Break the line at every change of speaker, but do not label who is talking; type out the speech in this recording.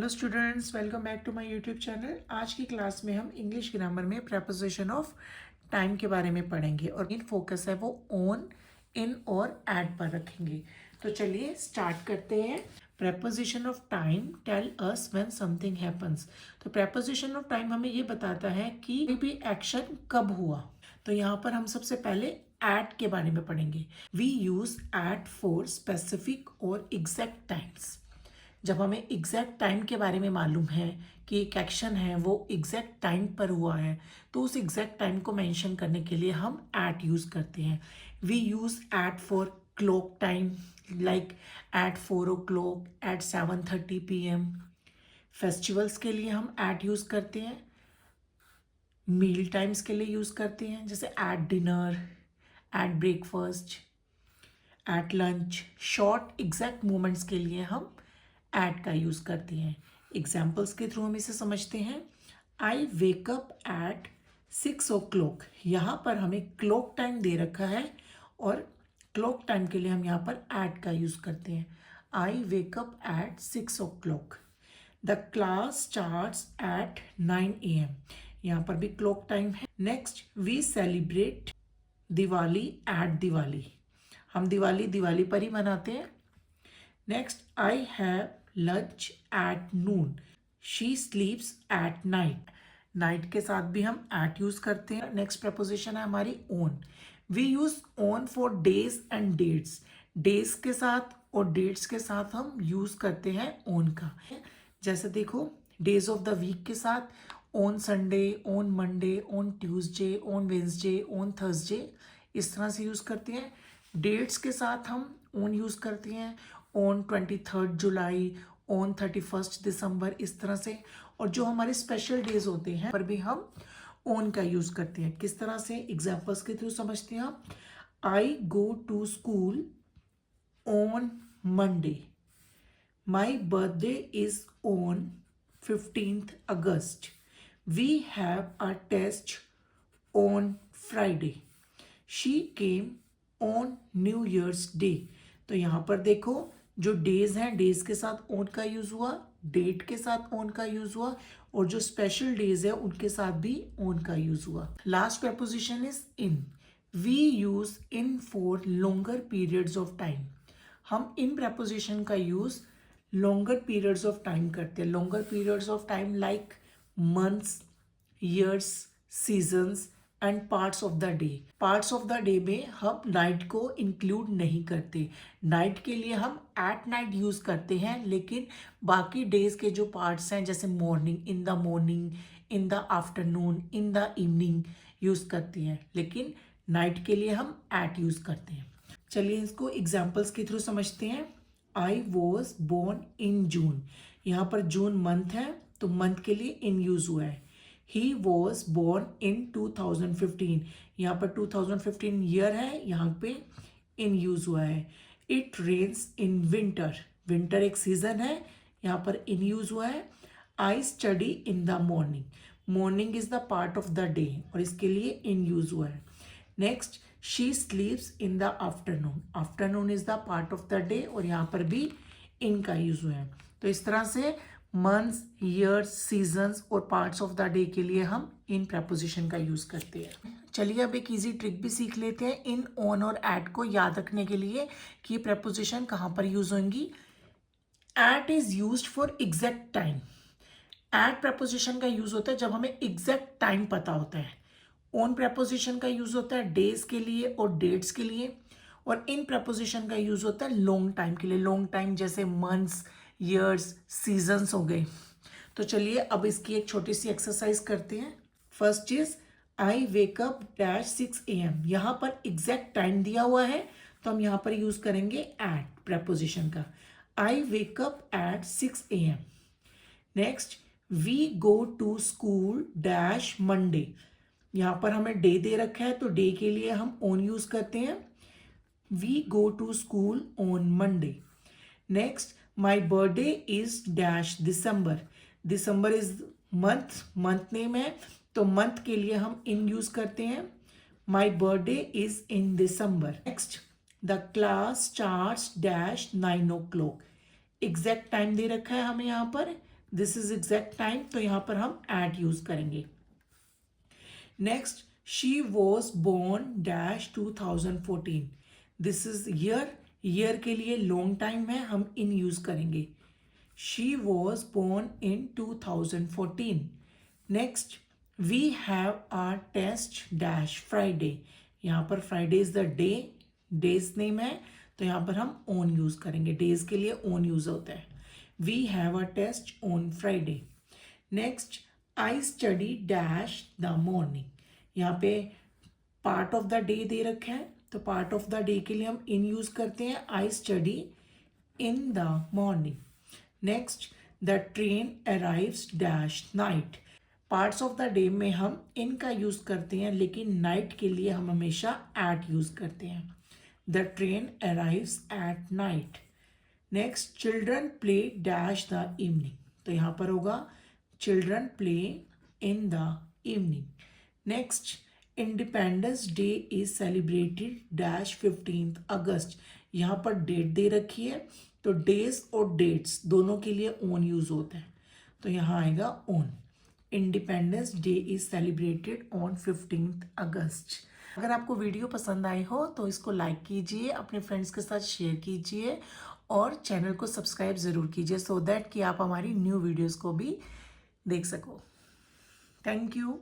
Hello students, welcome back to my YouTube channel. आज की class में हम इंग्लिश ग्रामर में प्रेपोजिशन ऑफ टाइम के बारे में पढ़ेंगे और मेन फोकस है वो ऑन, इन और एट पर रखेंगे। तो चलिए स्टार्ट करते हैं। Preposition of time tell us when something happens. तो प्रेपोजिशन ऑफ टाइम हमें ये बताता है कि कोई भी एक्शन कब हुआ। तो यहाँ पर हम सबसे पहले एट के बारे में पढ़ेंगे। We use at for specific और एग्जैक्ट टाइम्स। जब हमें एग्जैक्ट टाइम के बारे में मालूम है कि एक एक्शन है वो एग्जैक्ट टाइम पर हुआ है, तो उस एग्जैक्ट टाइम को मेंशन करने के लिए हम एट यूज़ करते हैं। We use at for clock time, like at 4 o'clock, at 7:30 PM। Festivals के लिए हम एट यूज़ करते हैं। मील टाइम्स के लिए यूज़ करते हैं, जैसे at dinner, at breakfast, at lunch. Short exact moments के लिए हम एट का यूज़ करते हैं। एग्जाम्पल्स के थ्रू हम इसे समझते हैं। I wake up at 6 o'clock। यहाँ पर हमें क्लॉक टाइम दे रखा है और क्लॉक टाइम के लिए हम यहाँ पर एट का यूज़ करते हैं। I wake up at 6 o'clock। The class starts at 9 AM। यहाँ पर भी क्लॉक टाइम है। Next, we celebrate Diwali at Diwali. हम दिवाली पर ही मनाते हैं। Next, I have lunch at noon. She sleeps at night. Night के साथ भी हम एट यूज करते हैं। नेक्स्ट प्रपोजिशन है हमारी on. We use on for days and dates. Days के साथ और डेट्स के साथ हम यूज करते हैं ओन का। जैसे देखो, डेज ऑफ द वीक के साथ on Sunday, on Monday, on Tuesday, on Wednesday, on Thursday, इस तरह से यूज करते हैं। डेट्स के साथ हम ऑन यूज करते हैं ऑन 23 जुलाई, ऑन 31 दिसंबर, इस तरह से। और जो हमारे स्पेशल डेज होते हैं पर भी हम ऑन का यूज करते हैं। किस तरह से, एग्जाम्पल्स के थ्रू समझते हैं हम। I go to school on Monday. My birthday is on 15th August. We have a test on Friday. She came on New Year's Day. तो यहाँ पर देखो, जो डेज हैं डेज के साथ ऑन का यूज हुआ, डेट के साथ ऑन का यूज हुआ, और जो स्पेशल डेज है उनके साथ भी ऑन का यूज हुआ। Last preposition is in. We use in for longer periods of time. हम इन प्रपोजिशन का use longer periods of time करते हैं। Longer periods of time like months, years, seasons and parts of the day. Parts of the day में हम night को include नहीं करते। Night के लिए हम एट नाइट यूज करते हैं, लेकिन बाकी डेज के जो पार्ट्स हैं, जैसे morning, in the morning, in the afternoon, in the evening use करते हैं, लेकिन नाइट के लिए हम एट यूज करते हैं। चलिए इसको एग्जाम्पल्स के थ्रू समझते हैं। आई वॉज बोर्न इन जून। यहाँ पर जून मंथ है तो मंथ के लिए इन यूज हुआ है। He was born in 2015। यहाँ पर 2015 ईयर है, यहाँ पे इन यूज हुआ है। It rains in winter. Winter एक सीजन है, यहाँ पर इन यूज हुआ है। I study in the morning. Morning is the part of the day और इसके लिए इन यूज हुआ है। Next, she sleeps in the afternoon. Afternoon is the part of the day और यहाँ पर भी इन का यूज हुआ है। तो इस तरह से मंथ्स, ईयर्स, सीजन्स और पार्ट्स ऑफ द डे के लिए हम इन प्रपोजिशन का यूज करते हैं। चलिए अब एक इजी ट्रिक भी सीख लेते हैं इन, ऑन और एट को याद रखने के लिए कि ये प्रपोजिशन कहाँ पर यूज होंगी। At is used for exact time. At preposition का यूज होता है जब हमें एग्जैक्ट टाइम पता होता है। ऑन प्रपोजिशन का यूज होता है डेज के लिए और डेट्स के लिए, और इन प्रपोजिशन का यूज होता है लॉन्ग टाइम के लिए। लॉन्ग टाइम जैसे मंथ्स, ईयर्स, सीजन्स हो गए। तो चलिए अब इसकी एक छोटी सी एक्सरसाइज करते हैं। First is I wake up dash 6 AM। यहाँ पर एग्जैक्ट टाइम दिया हुआ है तो हम यहाँ पर यूज करेंगे एट प्रपोजिशन का। I wake up at 6 AM। Next, we go to school dash Monday. यहाँ पर हमें डे दे रखा है तो डे के लिए हम ऑन यूज करते हैं। We go to school on Monday. Next, my birthday is dash December. December is month, month name है तो मंथ के लिए हम इन यूज करते हैं। My birthday is in December. Next, the class starts dash 9 o'clock। Exact time दे रखा है हमें यहाँ पर दिस इज एग्जैक्ट टाइम, तो यहाँ पर हम एट यूज करेंगे. Next, she was born dash 2014. This is year. Year के लिए लॉन्ग टाइम है, हम इन यूज करेंगे. She was born in 2014. Next, we have a test dash Friday. यहाँ पर Friday is the day, days name है, तो यहाँ पर हम ऑन यूज करेंगे. डेज के लिए ऑन यूज होता है. We have a test on Friday. Next, I study dash the morning. यहाँ पे पार्ट ऑफ द डे दे रखा है, तो पार्ट ऑफ द डे के लिए हम इन यूज करते हैं. आई study in the morning. Next, the train arrives dash night. Parts of the day में हम इन का यूज करते हैं, लेकिन नाइट के लिए हम हमेशा एट यूज करते हैं. The train arrives at night. Next, children play dash the evening. तो यहाँ पर होगा children play in the evening. Next, independence day is celebrated dash 15 अगस्त. यहाँ पर डेट दे रखी है, तो डेज और डेट्स दोनों के लिए ऑन यूज होता है, तो यहाँ आएगा on. Independence day is celebrated on 15 अगस्त. अगर आपको वीडियो पसंद आई हो तो इसको लाइक कीजिए, अपने फ्रेंड्स के साथ शेयर कीजिए और चैनल को सब्सक्राइब ज़रूर कीजिए, सो दैट कि आप हमारी न्यू वीडियोस को भी देख सको. Thank you.